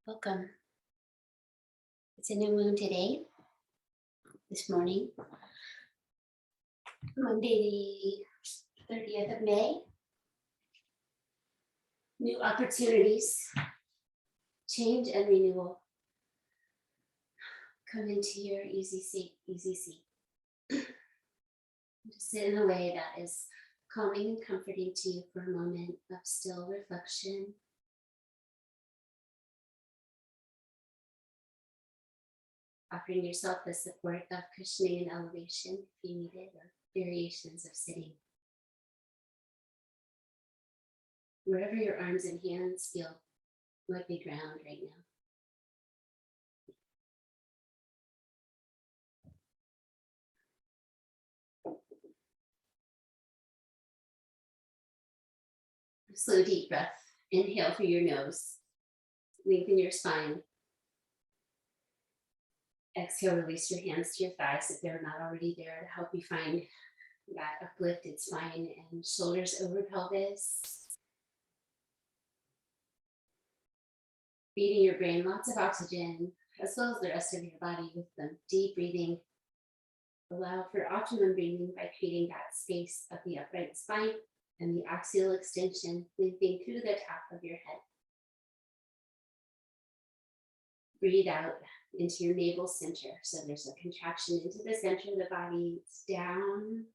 Welcome. It's a new moon today, this morning, Monday, the 30th of May. New opportunities, change and renewal. Come into your easy seat, easy seat. Just sit in a way that is calming and comforting to you for a moment of still reflection. Offering yourself the support of cushioning and elevation if you need it, or variations of sitting. Wherever your arms and hands feel like they ground right now. Slow, deep breath. Inhale through your nose. Lengthen your spine. Exhale, release your hands to your thighs if they're not already there to help you find that uplifted spine and shoulders over pelvis. Feeding your brain lots of oxygen, as well as the rest of your body with the deep breathing. Allow for optimum breathing by creating that space of the upright spine and the axial extension, lengthening through the top of your head. Breathe out into your navel center. So there's a contraction into the center of the body. It's down,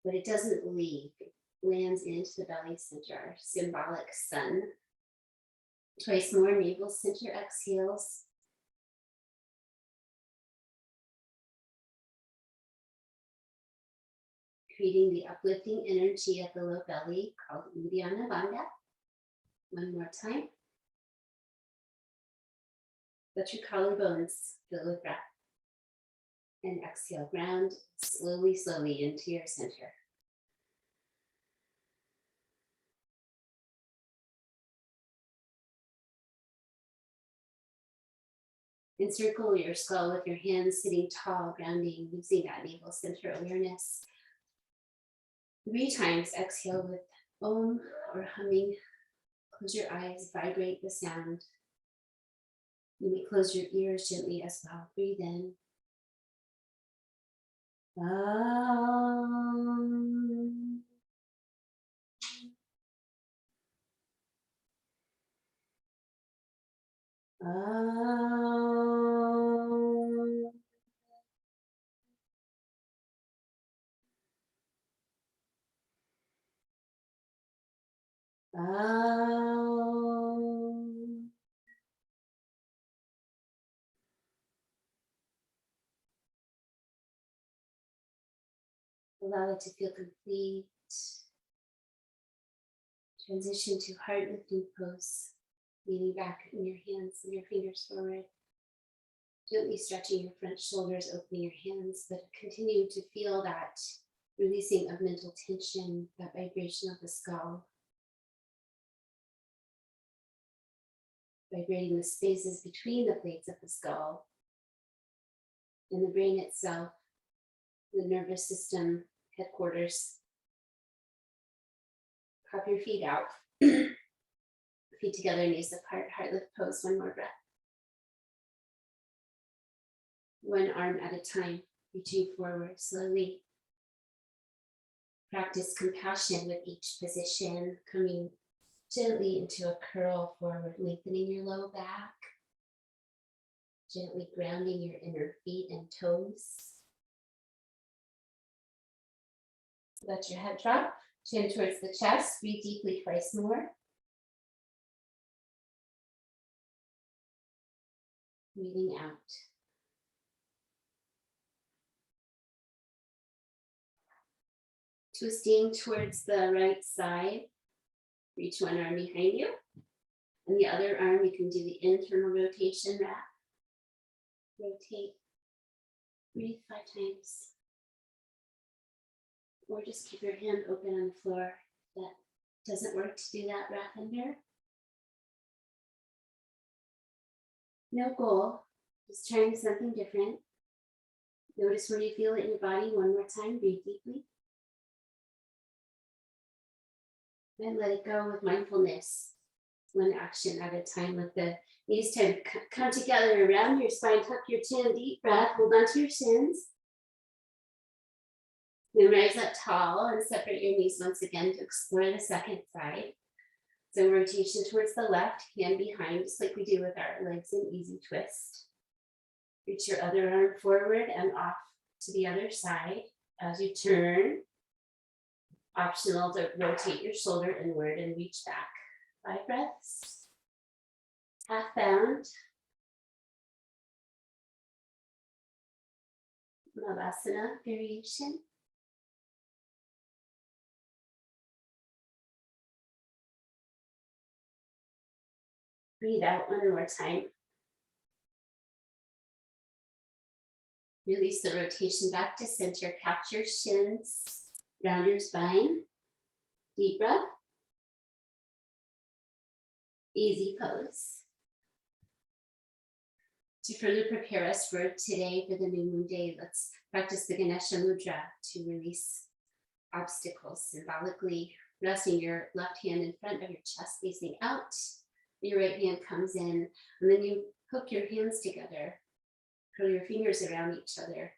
but it doesn't leave. It lands into the belly center, our symbolic sun. Twice more, navel center exhales. Creating the uplifting energy of the low belly called Uddiyana Bandha. One more time. Let your collarbones fill with breath. And exhale, ground slowly, slowly into your center. Encircle your skull with your hands, sitting tall, grounding, using that navel center awareness. 3 times exhale with Om or humming. Close your eyes, vibrate the sound. You may close your ears gently as well. Breathe in. Om. Om. Om. Allow it to feel complete. Transition to heart lifting pose. Leaning back in your hands and your fingers forward. Gently stretching your front shoulders, opening your hands, but continue to feel that releasing of mental tension, that vibration of the skull. Vibrating the spaces between the plates of the skull and the brain itself, the nervous system headquarters. Pop your feet out. Feet together, knees apart, heart lift pose. One more breath. One arm at a time, reaching forward slowly. Practice compassion with each position, coming gently into a curl forward, lengthening your low back. Gently grounding your inner feet and toes. Let your head drop, chin towards the chest. Breathe deeply twice more. Breathing out. Twisting towards the right side. Reach one arm behind you. And the other arm, you can do the internal rotation wrap. Rotate. Breathe 5 times. Or just keep your hand open on the floor. If that doesn't work to do that wrap under. No goal, just trying something different. Notice where you feel it in your body. One more time, breathe deeply. And let it go with mindfulness. One action at a time. Let the knees come together around your spine. Tuck your chin, deep breath. Hold on to your shins. Then rise up tall and separate your knees once again to explore the second side. So rotation towards the left, hand behind, just like we do with our legs in easy twist. Reach your other arm forward and off to the other side. As you turn, optional to rotate your shoulder inward and reach back. 5 breaths. Half bound. Navasana variation. Breathe out one more time. Release the rotation back to center. Catch your shins. Round your spine. Deep breath. Easy pose. To further prepare us for today, for the new moon day, let's practice the Ganesha Mudra to release obstacles. Symbolically resting your left hand in front of your chest facing out. Your right hand comes in, and then you hook your hands together. Curl your fingers around each other.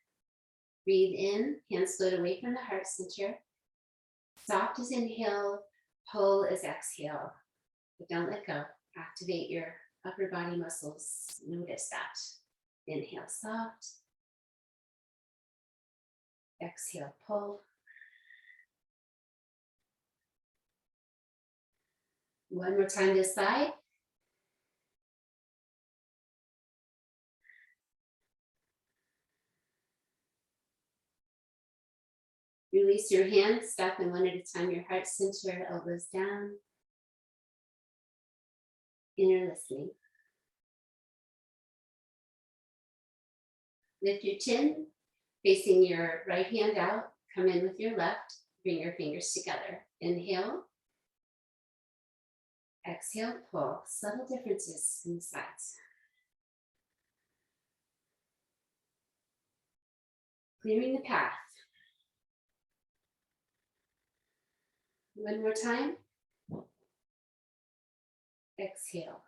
Breathe in, hands float away from the heart center. Soft as inhale, pull as exhale. But don't let go. Activate your upper body muscles. Notice that. Inhale, soft. Exhale, pull. One more time this side. Release your hands, stop them one at a time, your heart center, elbows down. Inner listening. Lift your chin, facing your right hand out, come in with your left, bring your fingers together. Inhale. Exhale, pull. Subtle differences in the sides. Clearing the path. One more time. Exhale.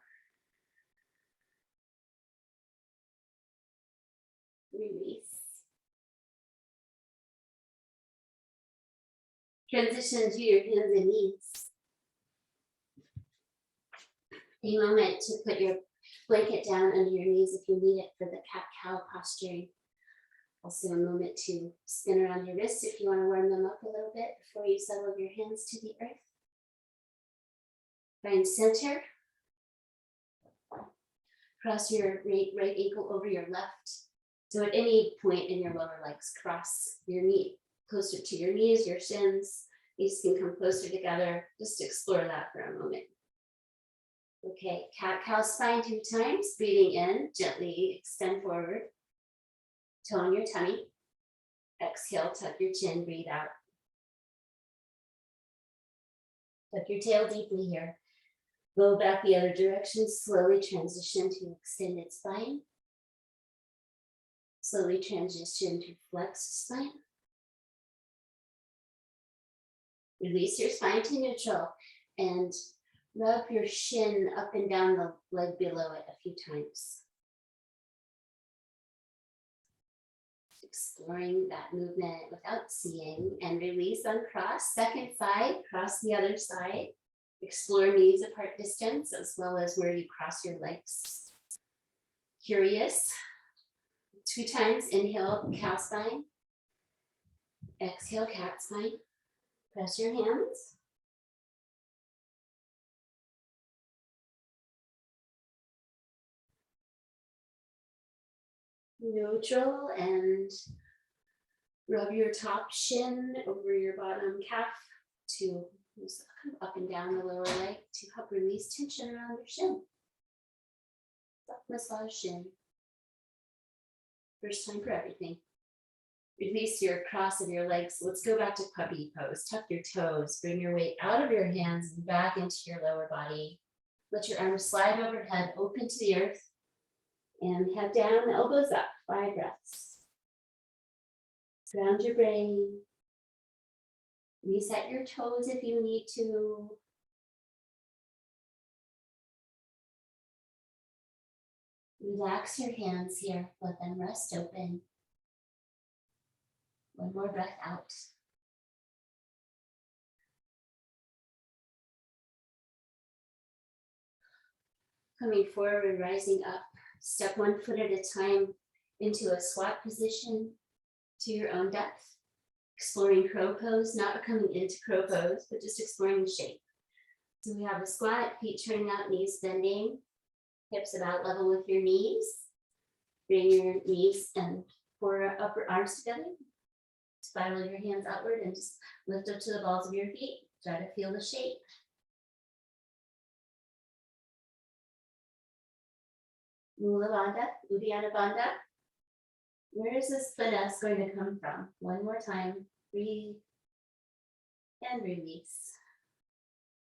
Release. Transition to your hands and knees. A moment to put your blanket down under your knees if you need it for the cat-cow posturing. Also a moment to spin around your wrists if you want to warm them up a little bit before you settle your hands to the earth. Find center. Cross your right ankle over your left. So at any point in your lower legs, cross your knee closer to your knees, your shins. Knees can come closer together. Just explore that for a moment. Okay, cat-cow spine 2 times. Breathing in, gently extend forward. Tone your tummy. Exhale, tuck your chin, breathe out. Tuck your tail deeply here. Go back the other direction, slowly transition to extended spine. Slowly transition to flexed spine. Release your spine to neutral and rub your shin up and down the leg below it a few times. Exploring that movement without seeing, and release, uncross. Second side, cross the other side. Explore knees apart distance as well as where you cross your legs. Curious. 2 times, inhale, cow spine. Exhale, cat spine. Press your hands. Neutral, and rub your top shin over your bottom calf to up and down the lower leg to help release tension around your shin. Massage shin. First time for everything. Release your cross of your legs. Let's go back to puppy pose. Tuck your toes. Bring your weight out of your hands and back into your lower body. Let your arms slide overhead, open to the earth. And head down, elbows up. 5 breaths. Ground your brain. Reset your toes if you need to. Relax your hands here, let them rest open. One more breath out. Coming forward, rising up, step 1 foot at a time into a squat position to your own depth. Exploring crow pose, not coming into crow pose, but just exploring the shape. So we have a squat, feet turning out, knees bending, hips about level with your knees. Bring your knees and upper arms together. Spiral your hands outward and just lift up to the balls of your feet. Try to feel the shape. Mula Bandha, Uddiyana Bandha. Where is this finesse going to come from? One more time. Breathe and release.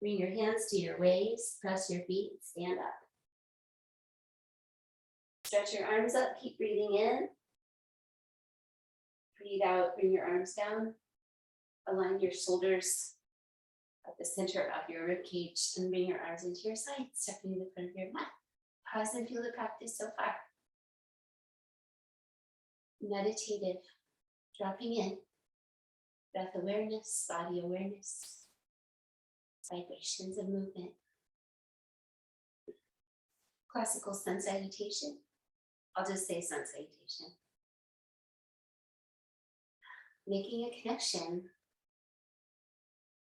Bring your hands to your waist, press your feet, stand up. Stretch your arms up, keep breathing in. Breathe out, bring your arms down. Align your shoulders at the center of your rib cage and bring your arms into your sides, stepping to the front of your mat. Pause and feel the practice so far. Meditative, dropping in. Breath awareness, body awareness, vibrations of movement. Classical Sun Salutation. I'll just say Sun Salutation. Making a connection.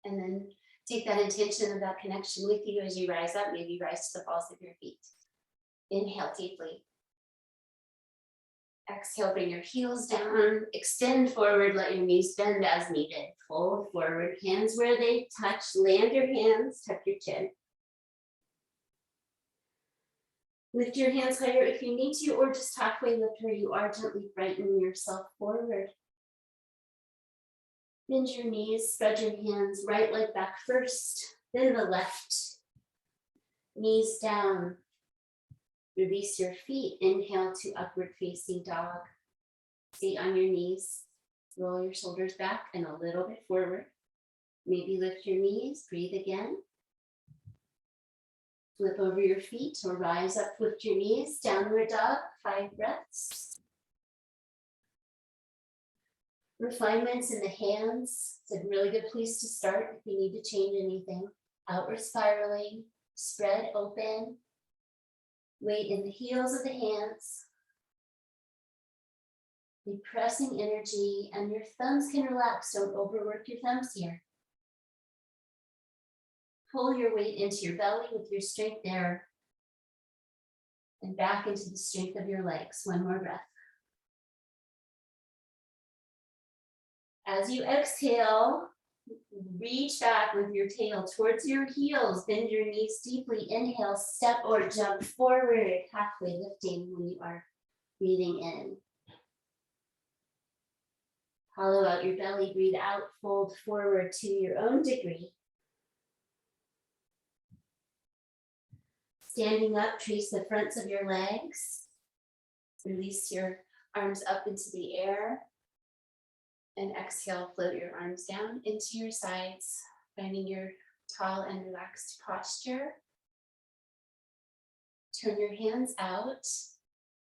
And then take that intention of that connection with you as you rise up. Maybe rise to the balls of your feet. Inhale deeply. Exhale, bring your heels down. Extend forward, let your knees bend as needed. Fold forward, hands where they touch. Land your hands, tuck your chin. Lift your hands higher if you need to, or just halfway lift where you are, gently brighten yourself forward. Bend your knees, spread your hands, right leg back first, then the left. Knees down. Release your feet. Inhale to upward facing dog. Stay on your knees. Roll your shoulders back and a little bit forward. Maybe lift your knees. Breathe again. Flip over your feet or rise up, lift your knees. Downward dog. 5 breaths. Refinements in the hands. It's a really good place to start if you need to change anything. Outward spiraling. Spread open. Weight in the heels of the hands. Be pressing energy, and your thumbs can relax. Don't overwork your thumbs here. Pull your weight into your belly with your strength there. And back into the strength of your legs. One more breath. As you exhale, reach back with your tail towards your heels. Bend your knees deeply. Inhale, step or jump forward, halfway lifting when you are breathing in. Hollow out your belly, breathe out, fold forward to your own degree. Standing up, trace the fronts of your legs. Release your arms up into the air. And exhale, float your arms down into your sides, finding your tall and relaxed posture. Turn your hands out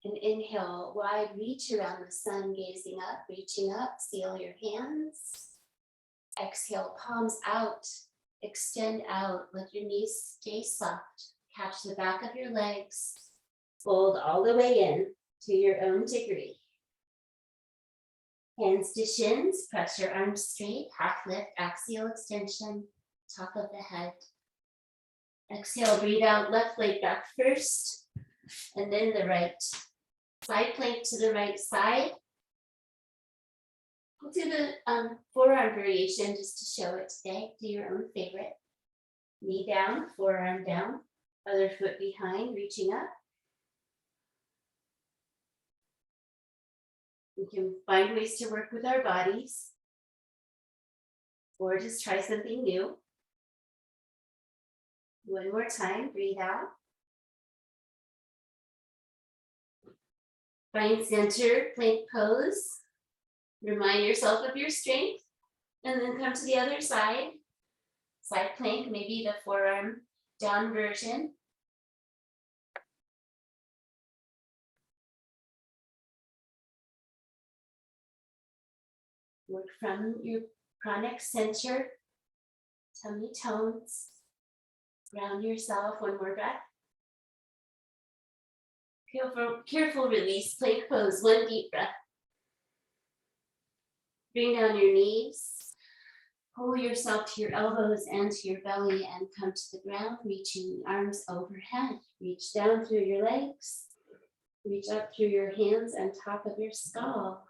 and inhale, wide reach around the sun, gazing up, reaching up, seal your hands. Exhale, palms out, extend out, let your knees stay soft. Catch the back of your legs, fold all the way in to your own degree. Hands to shins, press your arms straight, half lift, axial extension, top of the head. Exhale, breathe out, left leg back first, and then the right. Side plank to the right side. We'll do the forearm variation just to show it today. Do your own favorite. Knee down, forearm down, other foot behind, reaching up. We can find ways to work with our bodies or just try something new. One more time, breathe out. Find center, plank pose. Remind yourself of your strength and then come to the other side. Side plank, maybe the forearm down version. Work from your chronic center, tummy tones. Ground yourself, one more breath. Careful release, plank pose, one deep breath. Bring down your knees. Pull yourself to your elbows and to your belly and come to the ground, reaching the arms overhead. Reach down through your legs. Reach up through your hands and top of your skull.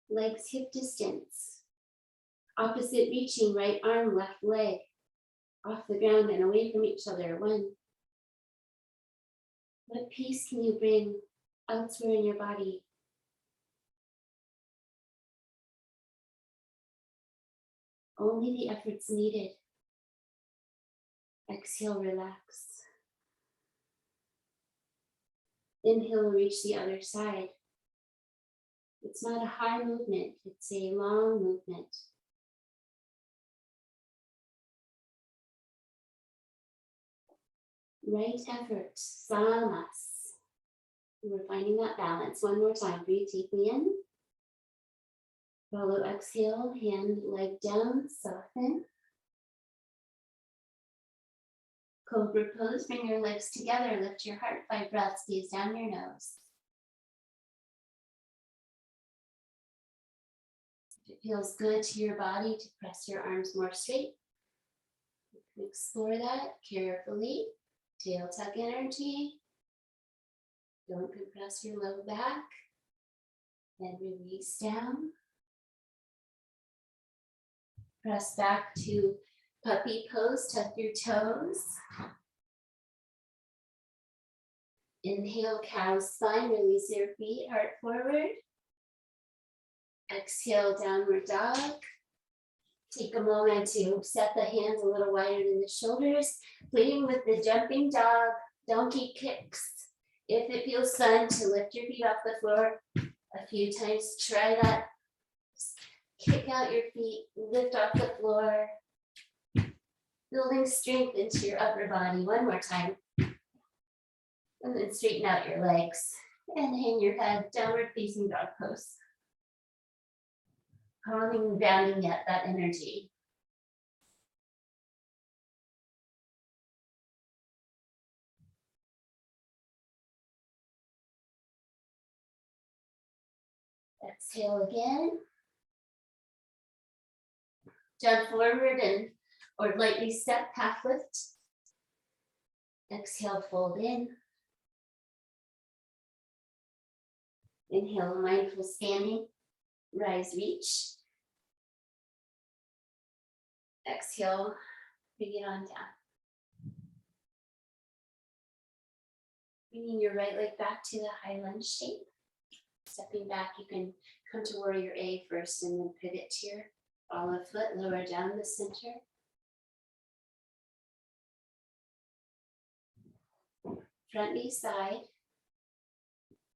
Legs hip distance. Opposite reaching, right arm, left leg. Off the ground and away from each other. One. What peace can you bring elsewhere in your body? Only the efforts needed. Exhale, relax. Inhale, reach the other side. It's not a high movement, it's a long movement. Right effort, samas. We're finding that balance. One more time, breathe deeply in. Follow exhale, hand, leg down, soften. Cobra pose, bring your legs together, lift your heart, 5 breaths, gaze down your nose. If it feels good to your body to press your arms more straight, you can explore that carefully. Tail tuck energy. Don't compress your low back. And release down. Press back to puppy pose, tuck your toes. Inhale, cow spine, release your feet, heart forward. Exhale, downward dog. Take a moment to set the hands a little wider than the shoulders, playing with the jumping dog, donkey kicks. If it feels fun to lift your feet off the floor a few times, try that. Kick out your feet, lift off the floor, building strength into your upper body. One more time. And then straighten out your legs and hang your head, downward facing dog pose. Calming and grounding yet that energy. Exhale again. Jump forward and or lightly step, half lift. Exhale, fold in. Inhale, mindful standing. Rise, reach. Exhale, bring it on down. Bringing your right leg back to the high lunge shape. Stepping back, you can come to warrior A first and then pivot to your olive foot, lower down the center. Front knee side.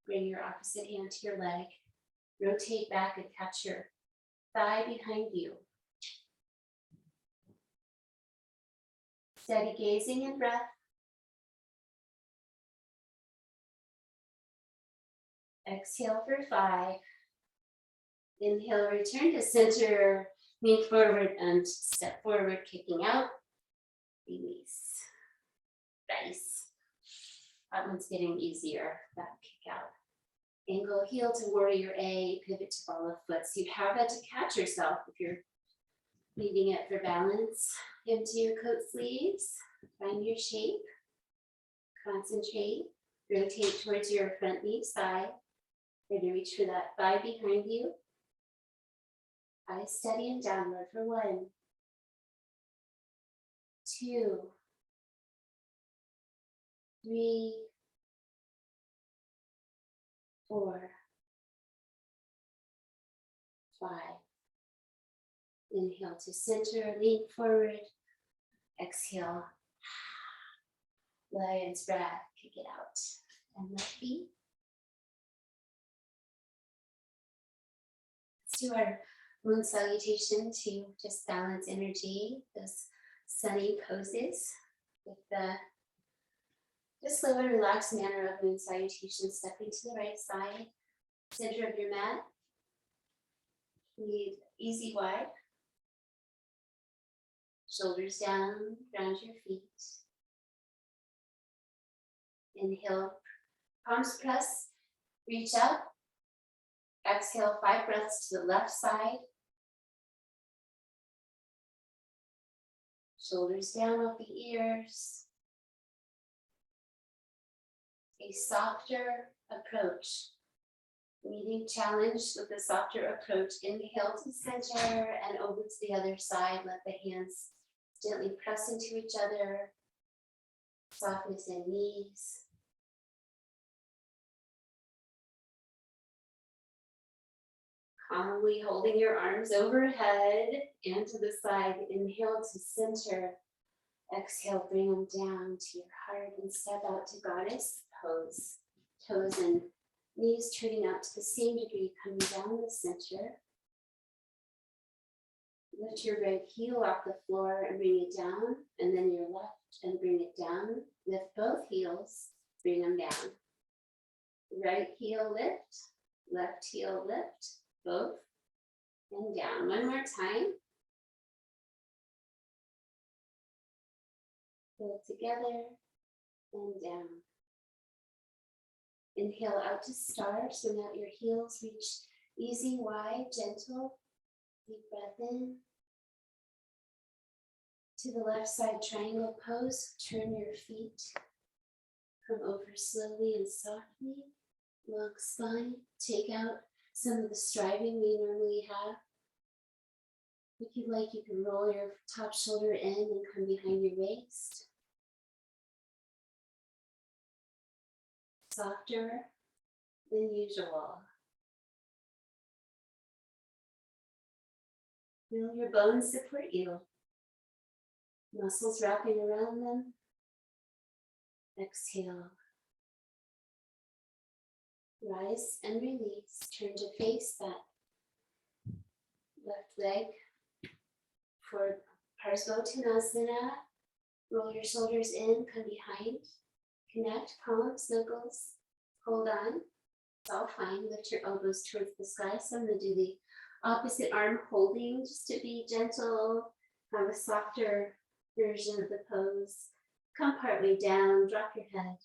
Bring your opposite hand to your leg. Rotate back and catch your thigh behind you. Steady gazing and breath. Exhale for 5. Inhale, return to center, lean forward and step forward, kicking out. Release. Nice. That one's getting easier, that kick out. Angle heel to warrior A, pivot to ball of foot. So you have that to catch yourself if you're needing it for balance. Empty your coat sleeves, find your shape, concentrate, rotate towards your front knee side. You're going to reach for that thigh behind you. Eyes steady and downward for 1, 2, 3, 4, 5. Inhale to center, lean forward. Exhale. Lion's breath, kick it out. And left feet. Let's do our moon salutation to just balance energy, those sunny poses with the just slow and relaxed manner of moon salutation, stepping to the right side, center of your mat. Lead easy wide. Shoulders down, ground your feet. Inhale, palms press, reach up. Exhale, 5 breaths to the left side. Shoulders down off the ears. A softer approach. Meeting challenge with a softer approach. Inhale to center and over to the other side. Let the hands gently press into each other. Softness in knees. Calmly holding your arms overhead and to the side. Inhale to center. Exhale, bring them down to your heart and step out to Goddess Pose. Toes and knees turning out to the same degree, coming down the center. Lift your right heel off the floor and bring it down, and then your left and bring it down. Lift both heels, bring them down. Right heel lift, left heel lift, both, and down. One more time. Pull together and down. Inhale out to star, so now your heels reach easy, wide, gentle. Deep breath in. To the left side triangle pose, turn your feet. Come over slowly and softly. Long spine. Take out some of the striving we normally have. If you like, you can roll your top shoulder in and come behind your waist. Softer than usual. Feel your bones support you. Muscles wrapping around them. Exhale. Rise and release. Turn to face that left leg for Parsvottanasana. Roll your shoulders in, come behind. Connect, palms, knuckles, hold on. It's all fine. Lift your elbows towards the sky. So I'm going to do the opposite arm holding just to be gentle. Have a softer version of the pose. Come partway down, drop your head.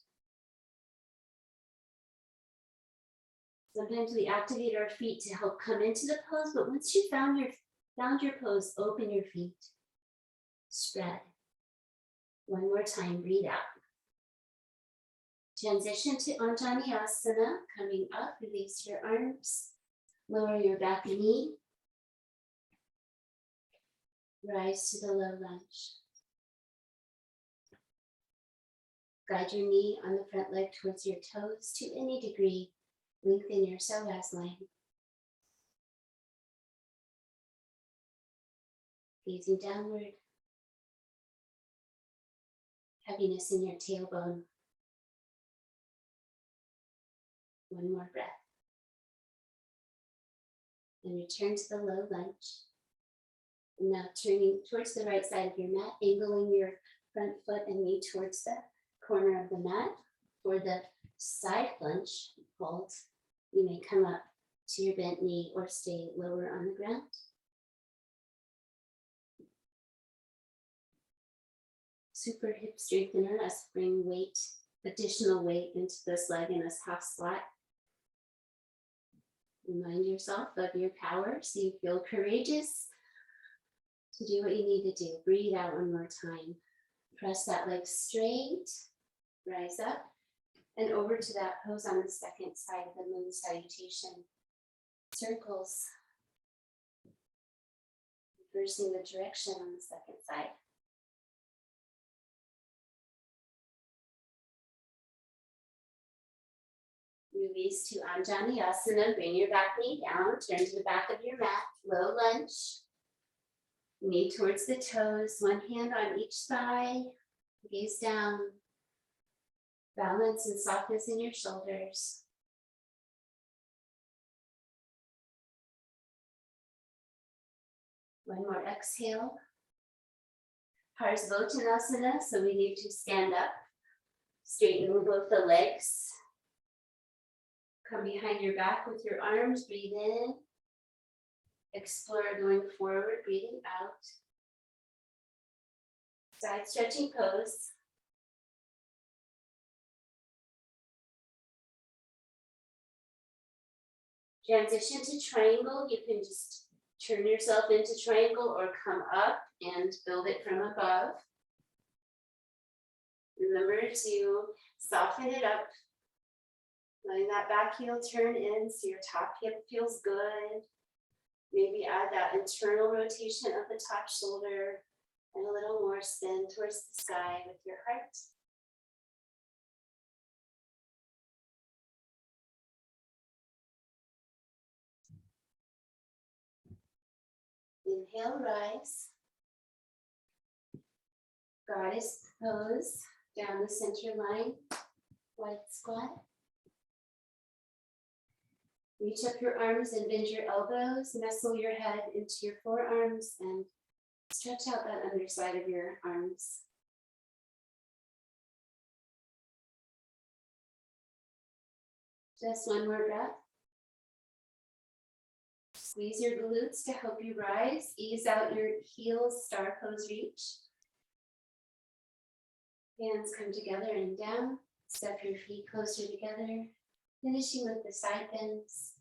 Sometimes we activate our feet to help come into the pose, but once you found your pose, open your feet. Spread. One more time, breathe out. Transition to Anjaneyasana, coming up, release your arms, lower your back knee, rise to the low lunge. Guide your knee on the front leg towards your toes to any degree, lengthen your psoas line. Gazing downward, heaviness in your tailbone. One more breath. And return to the low lunge. And now turning towards the right side of your mat, angling your front foot and knee towards the corner of the mat. For the side lunge hold, you may come up to your bent knee or stay lower on the ground. Super hip strengthener, as bring weight, additional weight into this leg in this half squat. Remind yourself of your power so you feel courageous to do what you need to do. Breathe out one more time. Press that leg straight, rise up, and over to that pose on the second side of the Moon Salutation. Circles. Reversing the direction on the second side. Release to Anjaneyasana. Bring your back knee down. Turn to the back of your mat. Low lunge. Knee towards the toes. One hand on each thigh. Gaze down. Balance and softness in your shoulders. One more exhale. Parsvottanasana. So we need to stand up. Straighten both the legs. Come behind your back with your arms, breathe in. Explore going forward, breathing out. Side stretching pose. Transition to triangle. You can just turn yourself into triangle or come up and build it from above. Remember to soften it up. Letting that back heel turn in so your top hip feels good. Maybe add that internal rotation of the top shoulder and a little more spin towards the sky with your heart. Inhale, rise. Goddess pose down the center line, wide squat. Reach up your arms and bend your elbows, nestle your head into your forearms and stretch out that underside of your arms. Just one more breath. Squeeze your glutes to help you rise. Ease out your heels, star pose reach. Hands come together and down. Step your feet closer together. Finishing with the side bends.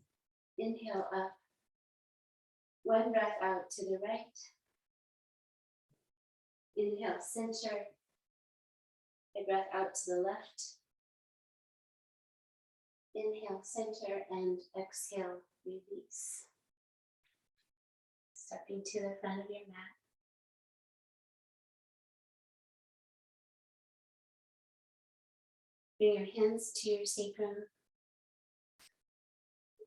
Inhale up. One breath out to the right. Inhale, center. A breath out to the left. Inhale, center, and exhale, release. Stepping to the front of your mat. Bring your hands to your sacrum.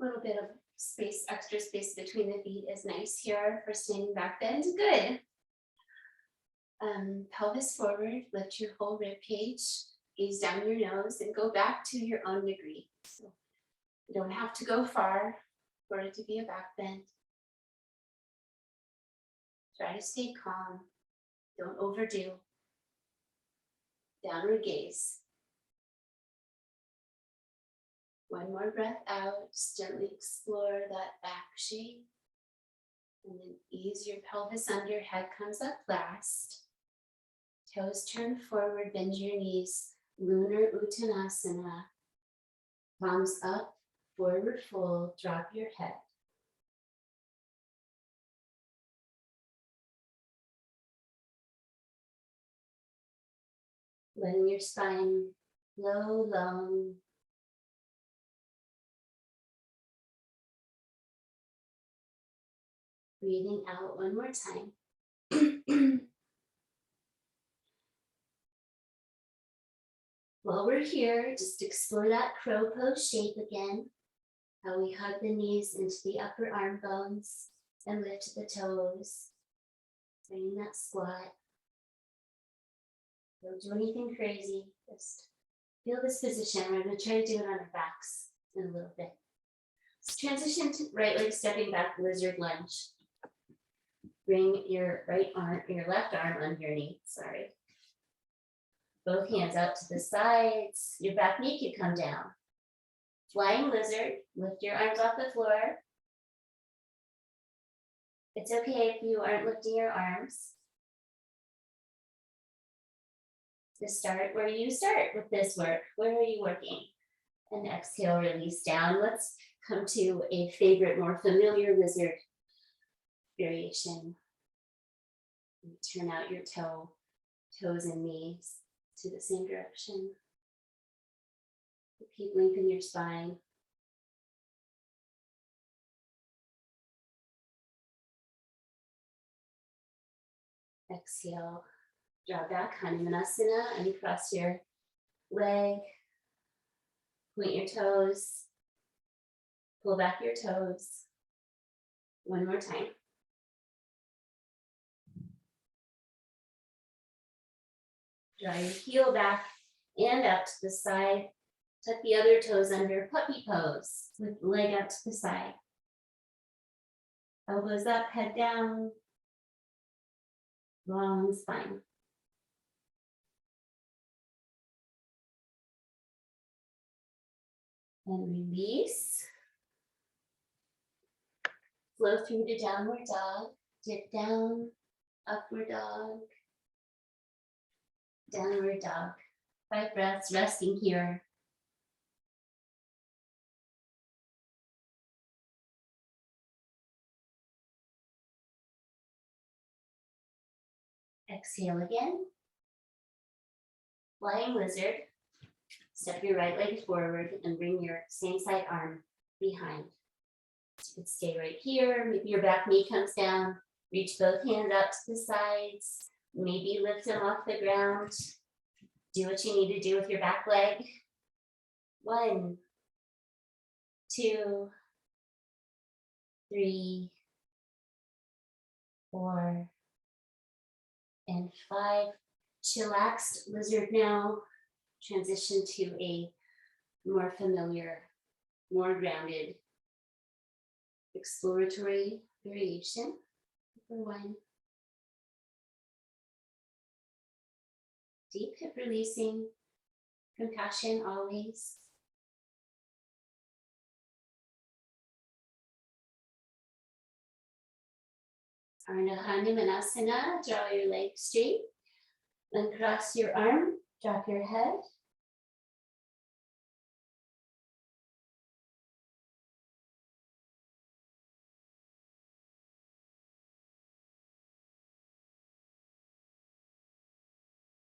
A little bit of space, extra space between the feet is nice here for standing back bend. Good. Pelvis forward, lift your whole rib cage, gaze down your nose, and go back to your own degree. So you don't have to go far for it to be a back bend. Try to stay calm. Don't overdo. Downward gaze. One more breath out. Gently explore that back shape. And then ease your pelvis under. Head comes up last. Toes turn forward. Bend your knees. Lunar Uttanasana. Palms up. Forward fold. Drop your head. Letting your spine flow long. Breathing out one more time. While we're here, just explore that crow pose shape again. How we hug the knees into the upper arm bones and lift the toes. Bringing that squat. Don't do anything crazy. Just feel this position. We're going to try to do it on our backs in a little bit. Let's transition to right leg stepping back, lizard lunge. Bring your left arm underneath, sorry. Both hands out to the sides. Your back knee can come down. Flying lizard, lift your arms off the floor. It's okay if you aren't lifting your arms. Just start where you start with this work. Where are you working? And exhale, release down. Let's come to a favorite, more familiar lizard variation. Turn out your toes and knees to the same direction. Keep lengthening your spine. Exhale, draw back, Hanumanasana, and cross your leg. Point your toes. Pull back your toes. One more time. Draw your heel back and out to the side. Tuck the other toes under, puppy pose with the leg out to the side. Elbows up, head down. Long spine. And release. Flow through to downward dog. Dip down, upward dog, downward dog. 5 breaths, resting here. Exhale again. Flying lizard. Step your right leg forward and bring your same side arm behind. So you can stay right here. Maybe your back knee comes down. Reach both hands out to the sides. Maybe lift them off the ground. Do what you need to do with your back leg. 1, 2, 3, 4, and 5. Chillaxed lizard now. Transition to a more familiar, more grounded, exploratory variation. Number 1. Deep hip releasing, compassion always. Ardha Hanumanasana, draw your legs straight. Uncross your arm, drop your head.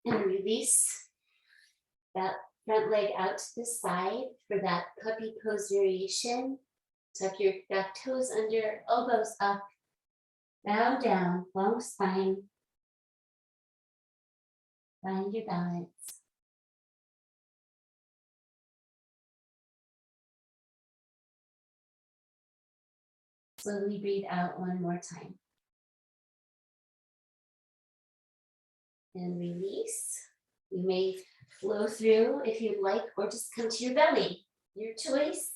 And release that front leg out to the side for that puppy pose variation. Tuck your back toes under, elbows up, bow down, long spine. Find your balance. Slowly breathe out one more time. And release. You may flow through if you'd like, or just come to your belly. Your choice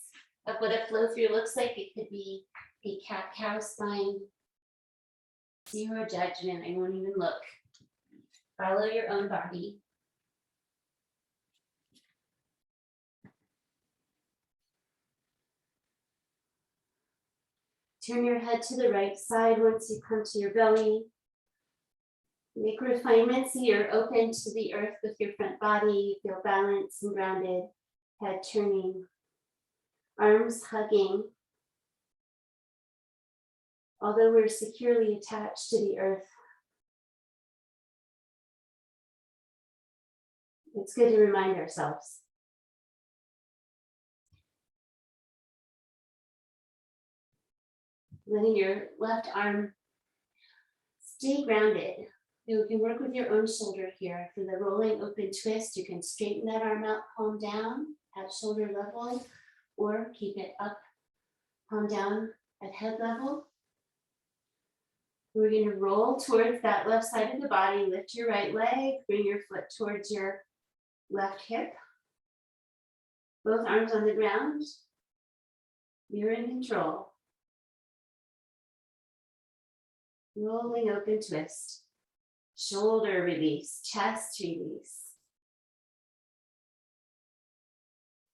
of what a flow through looks like. It could be a cat-cow spine. Zero judgment. I won't even look. Follow your own body. Turn your head to the right side once you come to your belly. Make refinements so you're open to the earth with your front body. You feel balanced and grounded. Head turning. Arms hugging. Although we're securely attached to the earth, it's good to remind ourselves. Letting your left arm stay grounded. You can work with your own shoulder here. For the rolling open twist, you can straighten that arm out, palm down at shoulder level, or keep it up, palm down at head level. We're going to roll towards that left side of the body. Lift your right leg, bring your foot towards your left hip. Both arms on the ground. You're in control. Rolling open twist. Shoulder release, chest release.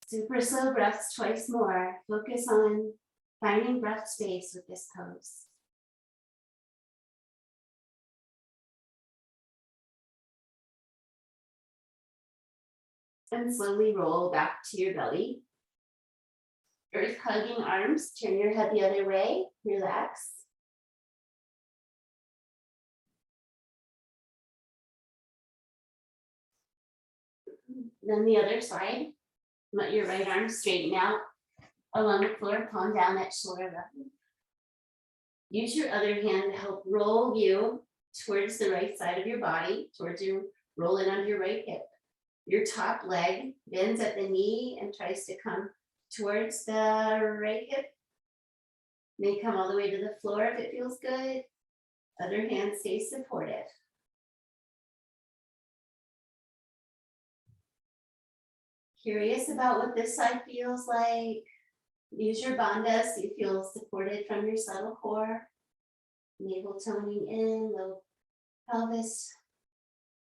Super slow breaths twice more. Focus on finding breath space with this pose. And slowly roll back to your belly. Earth hugging arms, turn your head the other way, relax. Then the other side, let your right arm straighten out along the floor, palm down at shoulder level. Use your other hand to help roll you towards the right side of your body, towards you, roll it under your right hip. Your top leg bends at the knee and tries to come towards the right hip. May come all the way to the floor if it feels good. Other hand stays supportive. Curious about what this side feels like. Use your bandha so you feel supported from your subtle core. Navel toning in, low pelvis,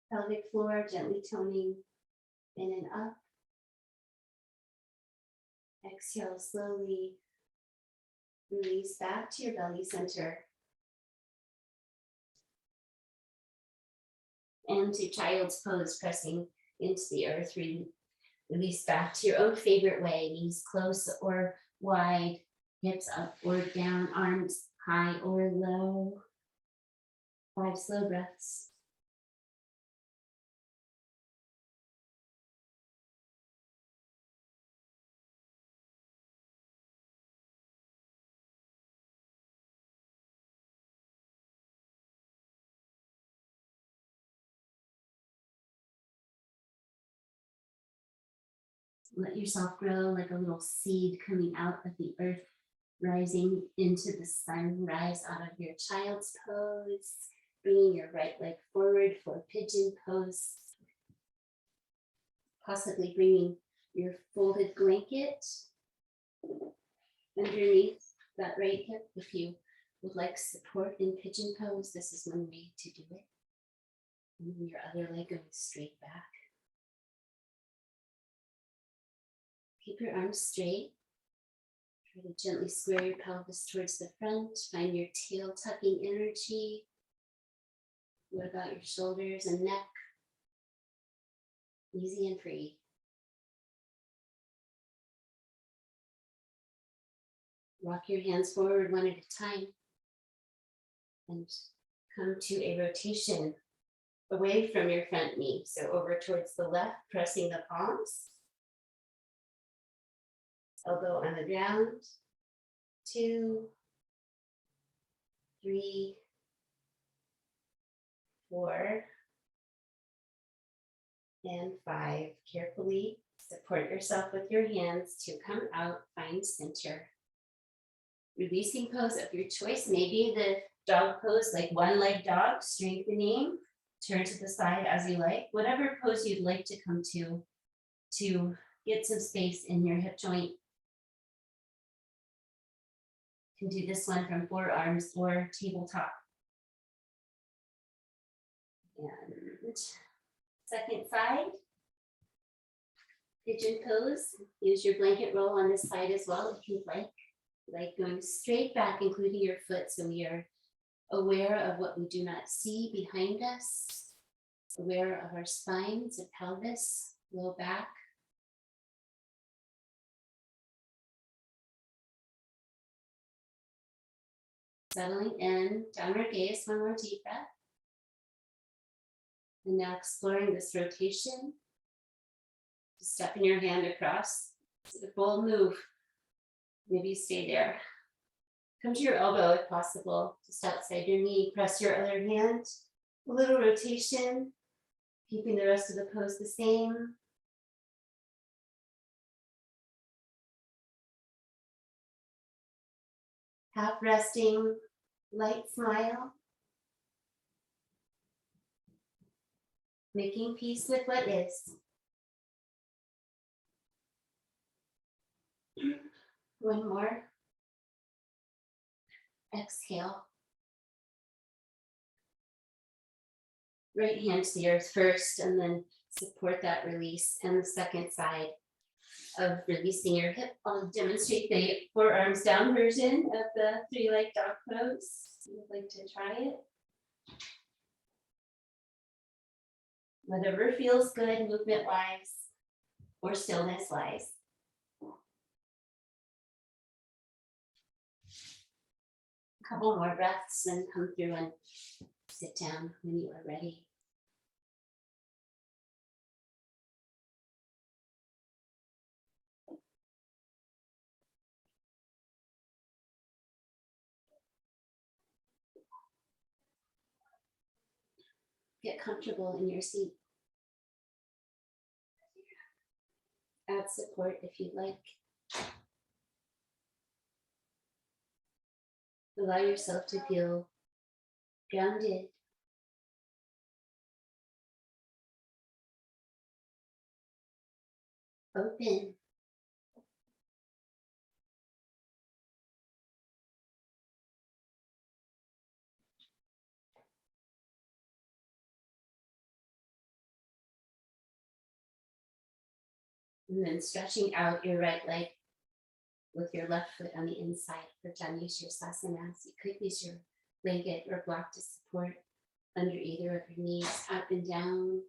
pelvic floor, gently toning in and up. Exhale slowly, Release back to your belly center. And to child's pose, pressing into the earth. Release back to your own favorite way. Knees close or wide, hips up or down, arms high or low. 5 slow breaths. Let yourself grow like a little seed coming out of the earth, rising into the sun. Rise out of your child's pose, bringing your right leg forward for pigeon pose. Possibly bringing your folded blanket underneath that right hip. If you would like support in pigeon pose, this is one way to do it. And your other leg going straight back. Keep your arms straight. Try to gently square your pelvis towards the front. Find your tail tucking energy. What about your shoulders and neck? Easy and free. Rock your hands forward one at a time. And come to a rotation away from your front knee. So over towards the left, pressing the palms. Elbow on the ground. 2, 3, 4, and 5. Carefully support yourself with your hands to come out, find center. Releasing pose of your choice, maybe the dog pose, like one leg dog, strengthening, turn to the side as you like, whatever pose you'd like to come to get some space in your hip joint. You can do this one from forearms or tabletop. And second side, pigeon pose. Use your blanket roll on this side as well if you'd like. Like going straight back, including your foot, so we are aware of what we do not see behind us, aware of our spines and pelvis, low back. Settling in, downward gaze, one more deep breath. And now exploring this rotation. Just stepping your hand across. It's a bold move. Maybe you stay there. Come to your elbow if possible, just outside your knee. Press your other hand. A little rotation, keeping the rest of the pose the same. Half resting, light smile. Making peace with what is. One more. Exhale. Right hand to the earth first, and then support that release. And the second side of releasing your hip. I'll demonstrate the forearms down version of the 3-leg dog pose. If you'd like to try it. Whatever feels good movement-wise or stillness-wise. A couple more breaths and come through and sit down when you are ready. Get comfortable in your seat. Add support if you'd like. Allow yourself to feel grounded. Open. And then stretching out your right leg with your left foot on the inside for Ganesha. You could use your blanket or block to support under either of your knees, up and down.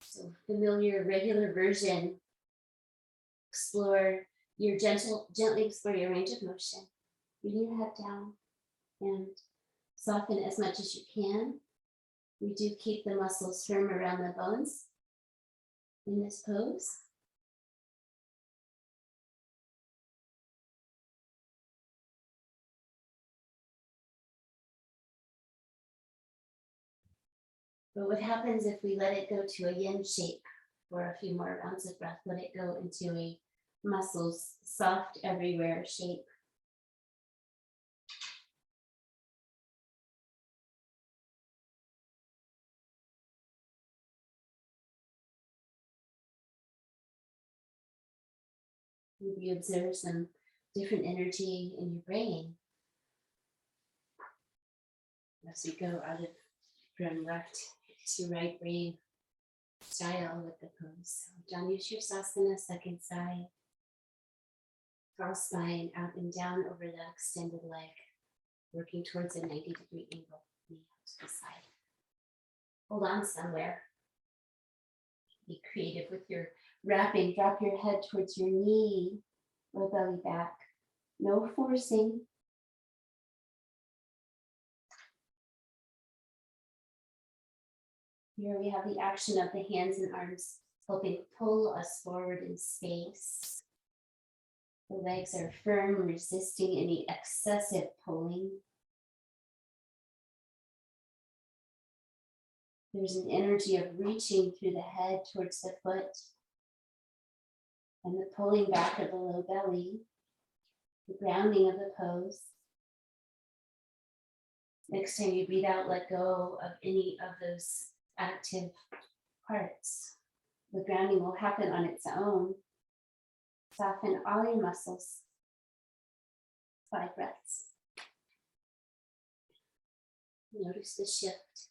So familiar, regular version. Gently explore your range of motion. Bring your head down and soften as much as you can. We do keep the muscles firm around the bones in this pose. But what happens if we let it go to a yin shape for a few more rounds of breath? Let it go into a muscles soft everywhere shape. Maybe observe some different energy in your brain as we go out of from left to right brain style with the pose. So Janushirasana, second side. Cross spine out and down over the extended leg, working towards a 90-degree angle, knee out to the side. Hold on somewhere. Be creative with your wrapping. Drop your head towards your knee or belly back. No forcing. Here we have the action of the hands and arms helping pull us forward in space. The legs are firm, resisting any excessive pulling. There's an energy of reaching through the head towards the foot and the pulling back of the low belly, the grounding of the pose. Next time you breathe out, let go of any of those active parts. The grounding will happen on its own. Soften all your muscles. 5 breaths. Notice the shift.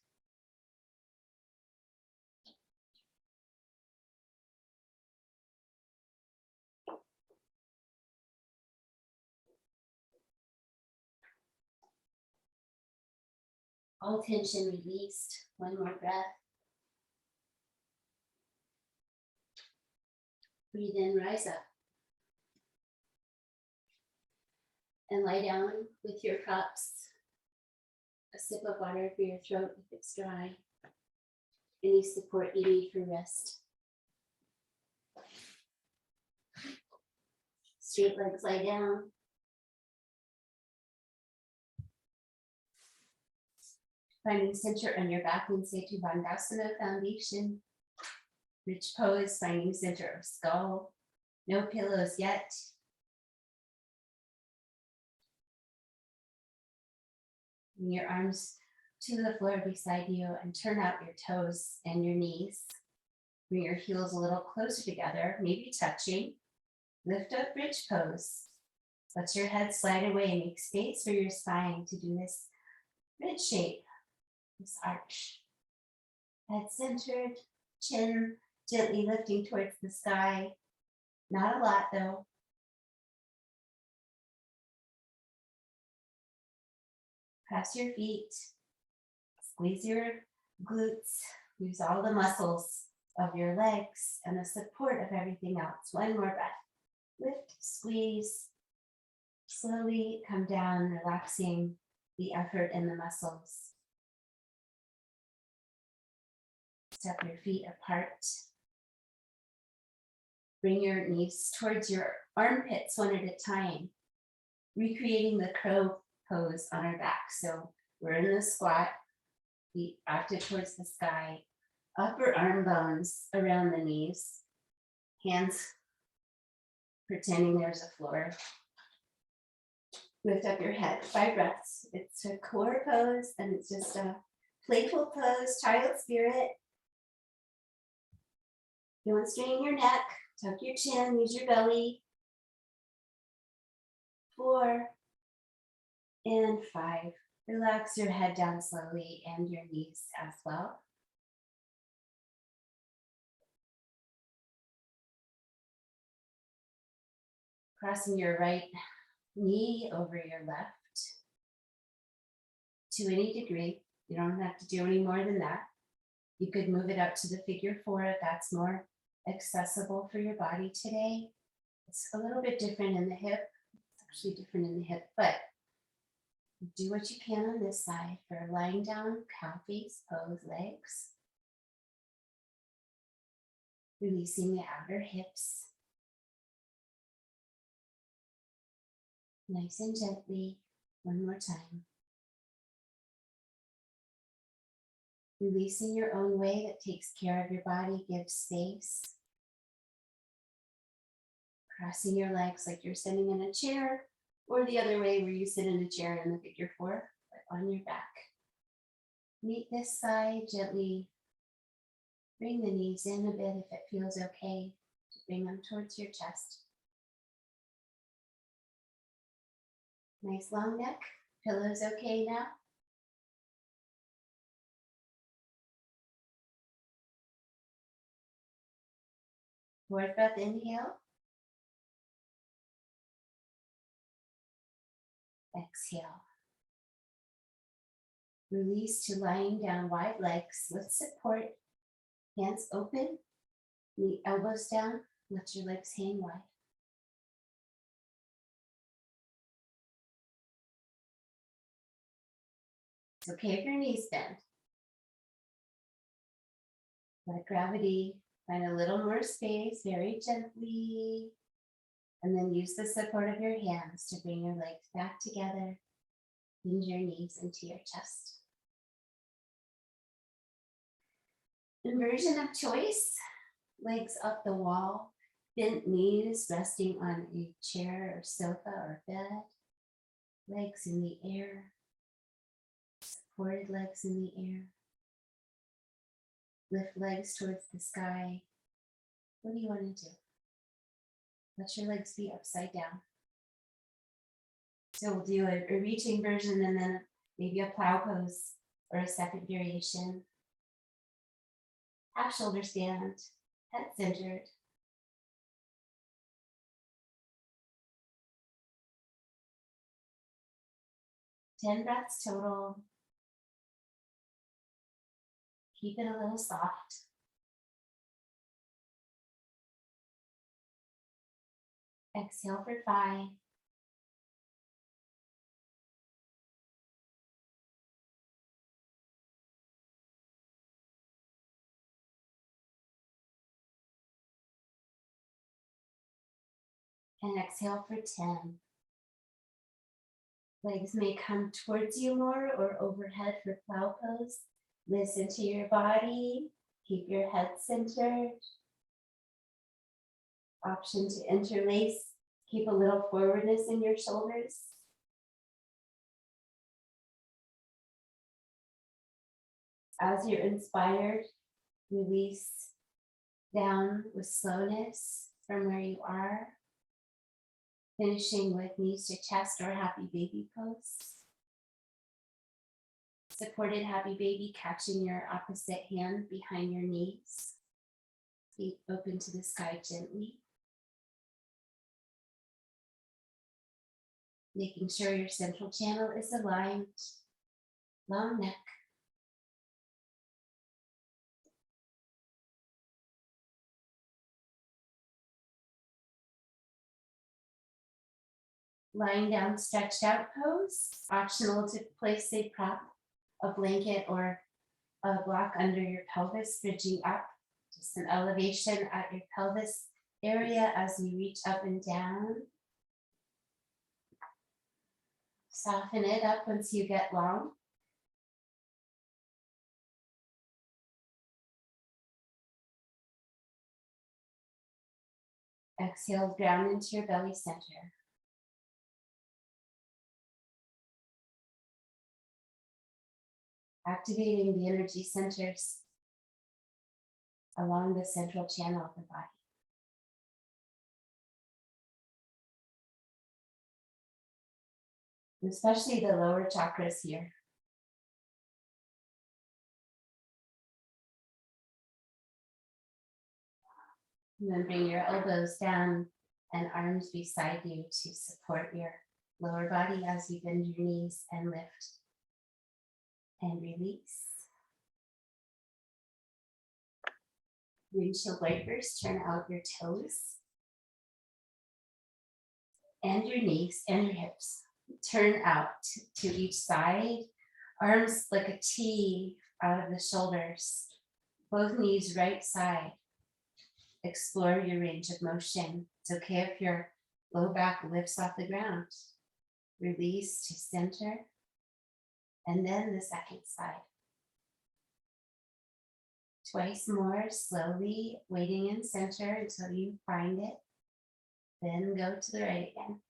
All tension released. 1 more breath. Breathe in, rise up. And lie down with your cups. A sip of water for your throat if it's dry. Any support you need for rest. Straight legs lie down. Finding center on your back in Setu Bandhasana foundation. Rich pose, finding center of skull. No pillows yet. Bring your arms to the floor beside you and turn out your toes and your knees. Bring your heels a little closer together, maybe touching. Lift up bridge pose. Let your head slide away. Make space for your spine to do this bridge shape, this arch. Head centered, chin gently lifting towards the sky. Not a lot though. Press your feet, squeeze your glutes, use all the muscles of your legs and the support of everything else. 1 more breath. Lift, squeeze, slowly come down, relaxing the effort in the muscles. Step your feet apart. Bring your knees towards your armpits 1 at a time, recreating the crow pose on our back. So we're in the squat, feet active towards the sky, upper arm bones around the knees, hands pretending there's a floor. Lift up your head, 5 breaths. It's a core pose and it's just a playful pose, child spirit. You want to straighten your neck, tuck your chin, use your belly. 4 and 5. Relax your head down slowly and your knees as well. Crossing your right knee over your left to any degree. You don't have to do any more than that. You could move it up to the figure 4 if that's more accessible for your body today. It's a little bit different in the hip. It's actually different in the hip, but do what you can on this side for lying down, cow face pose, legs. Releasing the outer hips. Nice and gently, one more time. Releasing your own way that takes care of your body, gives space. Crossing your legs like you're sitting in a chair, or the other way where you sit in a chair in the figure 4, but on your back. Meet this side, gently bring the knees in a bit if it feels okay to bring them towards your chest. Nice long neck, pillows okay now? Fourth breath, inhale. Exhale. Release to lying down, wide legs with support. Hands open, knee elbows down, let your legs hang wide. It's okay if your knees bend. Let gravity find a little more space, very gently. And then use the support of your hands to bring your legs back together. Hinge your knees into your chest. Inversion of choice. Legs up the wall. Bent knees resting on a chair or sofa or bed. Legs in the air. Supported legs in the air. Lift legs towards the sky. What do you want to do? Let your legs be upside down. So we'll do a reaching version and then maybe a plow pose or a second variation. Half shoulder stand, head centered. Ten breaths total. Keep it a little soft. Exhale for 5. And exhale for 10. Legs may come towards you more or overhead for plow pose. Listen to your body. Keep your head centered. Option to interlace. Keep a little forwardness in your shoulders. As you're inspired, release down with slowness from where you are. Finishing with knees to chest or happy baby pose. Supported happy baby, catching your opposite hand behind your knees. Feet open to the sky gently. Making sure your central channel is aligned. Long neck. Lying down, stretched out pose. Optional to place a prop, a blanket, or a block under your pelvis, bridging up. Just an elevation at your pelvis area as you reach up and down. Soften it up once you get long. Exhale, ground into your belly center. Activating the energy centers along the central channel of the body. Especially the lower chakras here. And then bring your elbows down and arms beside you to support your lower body as you bend your knees and lift and release. Windshield wipers, turn out your toes and your knees and your hips. Turn out to each side, arms like a T out of the shoulders, both knees right side. Explore your range of motion. It's okay if your low back lifts off the ground. Release to center, and then the second side. Twice more slowly, waiting in center until you find it. Then go to the right again.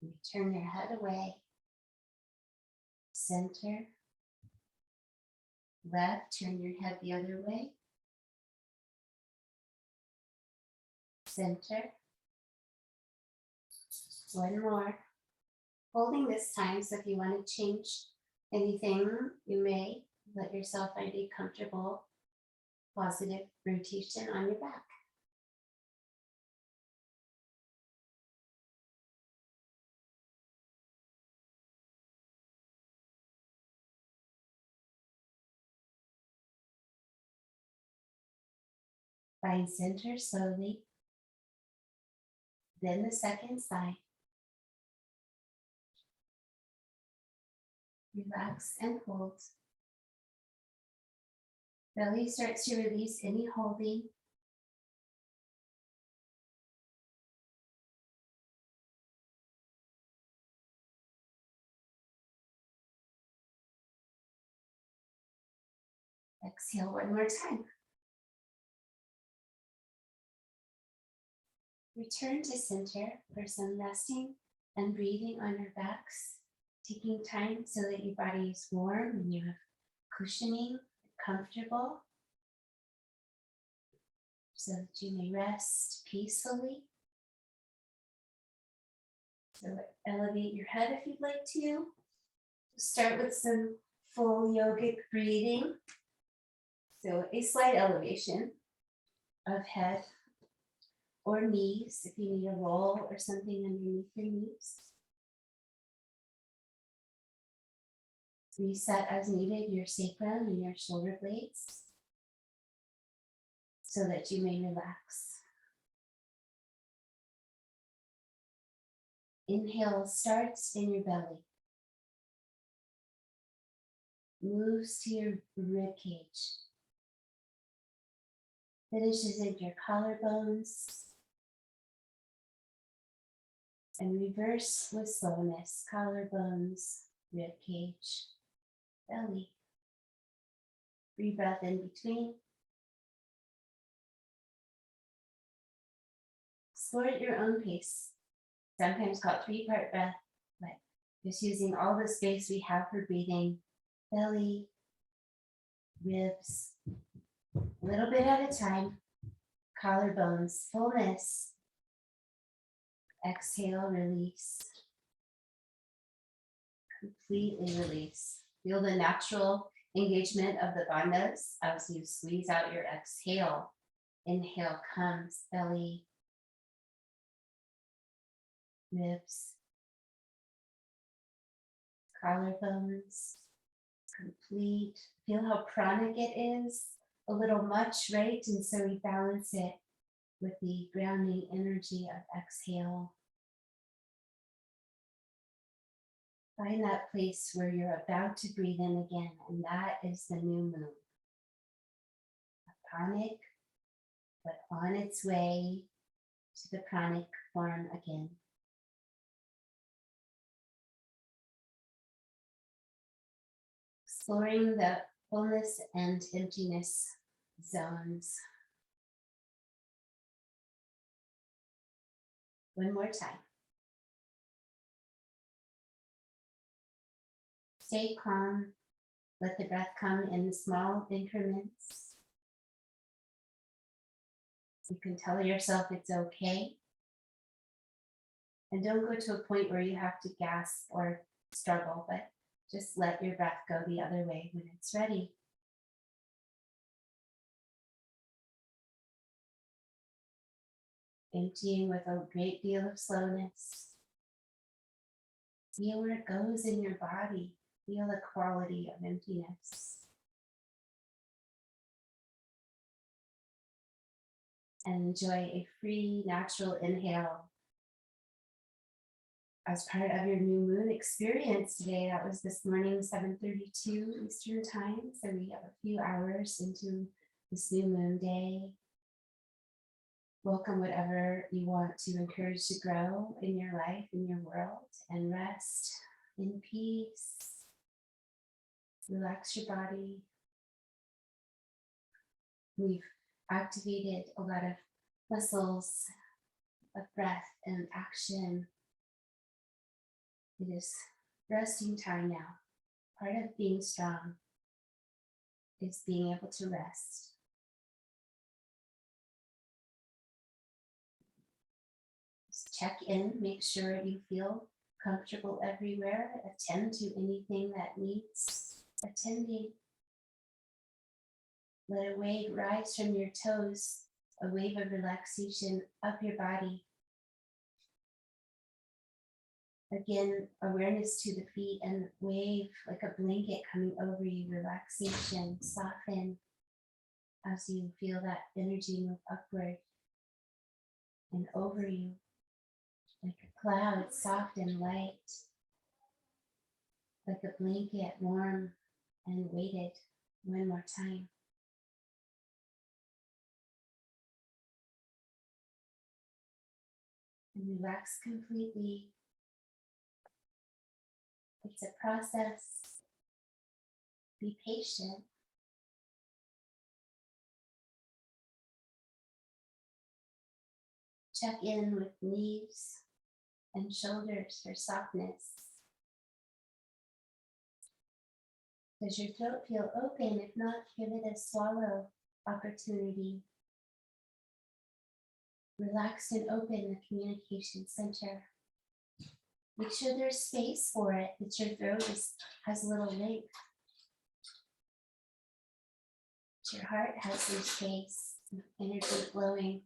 You turn your head away. Center. Left, turn your head the other way. Center. One more. Holding this time, so if you want to change anything, you may let yourself find a comfortable, positive rotation on your back. Find center slowly. Then the second side. Relax and hold. Belly starts to release any holding. Exhale one more time. Return to center for some resting and breathing on your backs, taking time so that your body is warm and you have cushioning, comfortable, so that you may rest peacefully. So elevate your head if you'd like to. Start with some full yogic breathing. So a slight elevation of head or knees if you need a roll or something underneath your knees. Reset as needed your sacrum and your shoulder blades so that you may relax. Inhale starts in your belly. Moves to your rib cage. Finishes at your collarbones. And reverse with slowness. Collarbones, rib cage, belly. Free breath in between. Explore at your own pace. Sometimes called 3-part breath, but just using all the space we have for breathing. Belly, ribs, a little bit at a time. Collarbones, fullness. Exhale, release. Completely release. Feel the natural engagement of the bandhas as you squeeze out your exhale. Inhale comes, belly, ribs, collarbones, complete. Feel how pranic it is, a little much, right? And so we balance it with the grounding energy of exhale. Find that place where you're about to breathe in again, and that is the new moon. A pranic, but on its way to the pranic form again. Exploring the fullness and emptiness zones. One more time. Stay calm. Let the breath come in small increments. You can tell yourself it's okay. And don't go to a point where you have to gasp or struggle, but just let your breath go the other way when it's ready. emptying with a great deal of slowness. Feel where it goes in your body. Feel the quality of emptiness. And enjoy a free, natural inhale as part of your new moon experience today. That was this morning, 7:32 Eastern time. So we have a few hours into this new moon day. Welcome whatever you want to encourage to grow in your life, in your world, and rest in peace. Relax your body. We've activated a lot of muscles of breath and action. It is resting time now. Part of being strong is being able to rest. Just check in, make sure you feel comfortable everywhere. Attend to anything that needs attending. Let a wave rise from your toes, a wave of relaxation up your body. Again, awareness to the feet and wave like a blanket coming over you, relaxation, soften as you feel that energy move upward and over you like a cloud, soft and light, like a blanket, warm and weighted. One more time. And relax completely. It's a process. Be patient. Check in with knees and shoulders for softness. Does your throat feel open? If not, give it a swallow opportunity. Relaxed and open the communication center. Make sure there's space for it, that your throat has a little length. That your heart has some space, energy flowing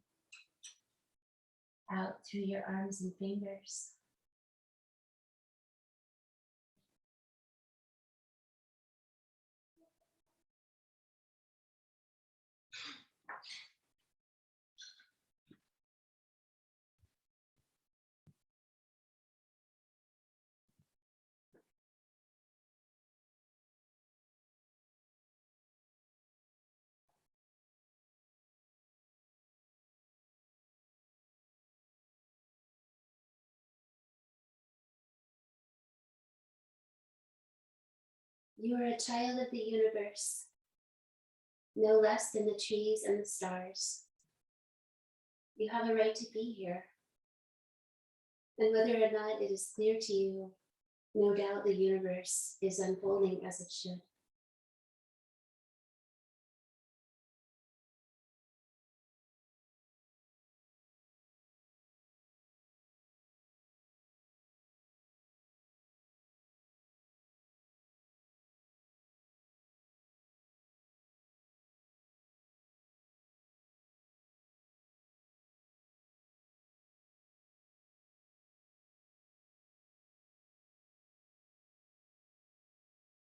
out through your arms and fingers. You are a child of the universe, no less than the trees and the stars. You have a right to be here. And whether or not it is clear to you, no doubt the universe is unfolding as it should.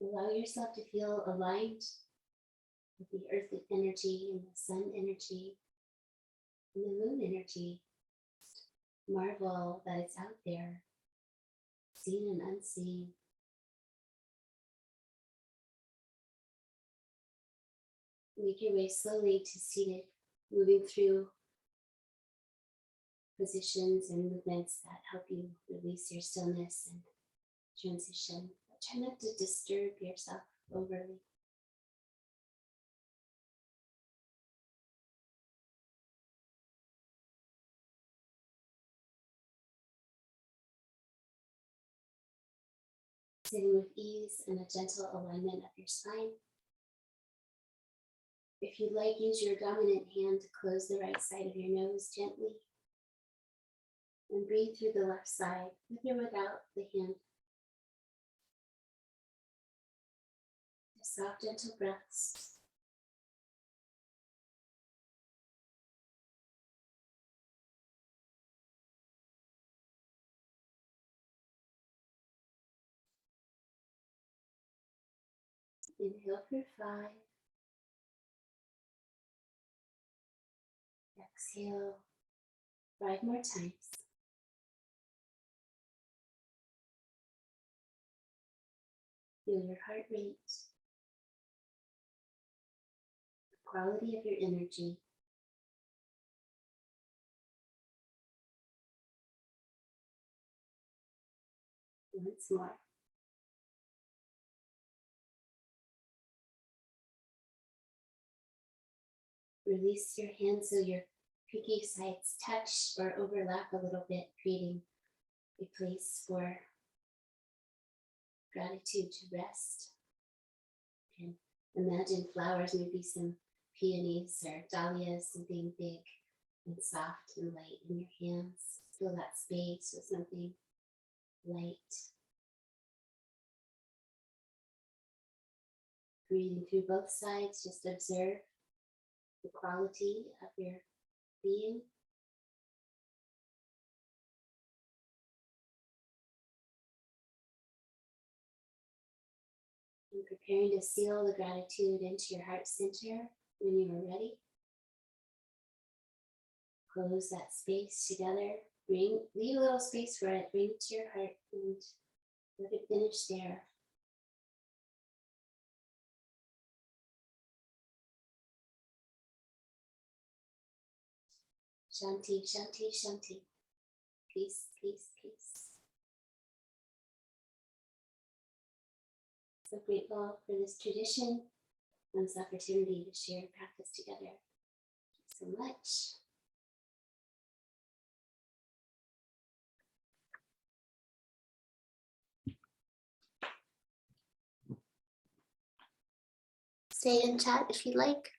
Allow yourself to feel aligned with the earth energy and the sun energy and the moon energy. Marvel that it's out there, seen and unseen. Make your way slowly to seated, moving through positions and movements that help you release your stillness and transition. But try not to disturb yourself overly. Sitting with ease and a gentle alignment of your spine. If you'd like, use your dominant hand to close the right side of your nose gently. And breathe through the left side, with or without the hand. Soft, gentle breaths. Inhale for 5. Exhale 5 more times. Feel your heart rate, the quality of your energy. Once more. Release your hands so your pinky sides touch or overlap a little bit, creating a place for gratitude to rest. And imagine flowers, maybe some peonies or dahlias, something big and soft and light in your hands. Fill that space with something light. Breathing through both sides, just observe the quality of your being. And preparing to seal the gratitude into your heart center when you are ready. Close that space together. Leave a little space for it. Bring it to your heart and let it finish there. Shanti, Shanti, Shanti. Peace, peace, peace. So grateful for this tradition and this opportunity to share and practice together. Thank you so much. Stay in chat if you'd like.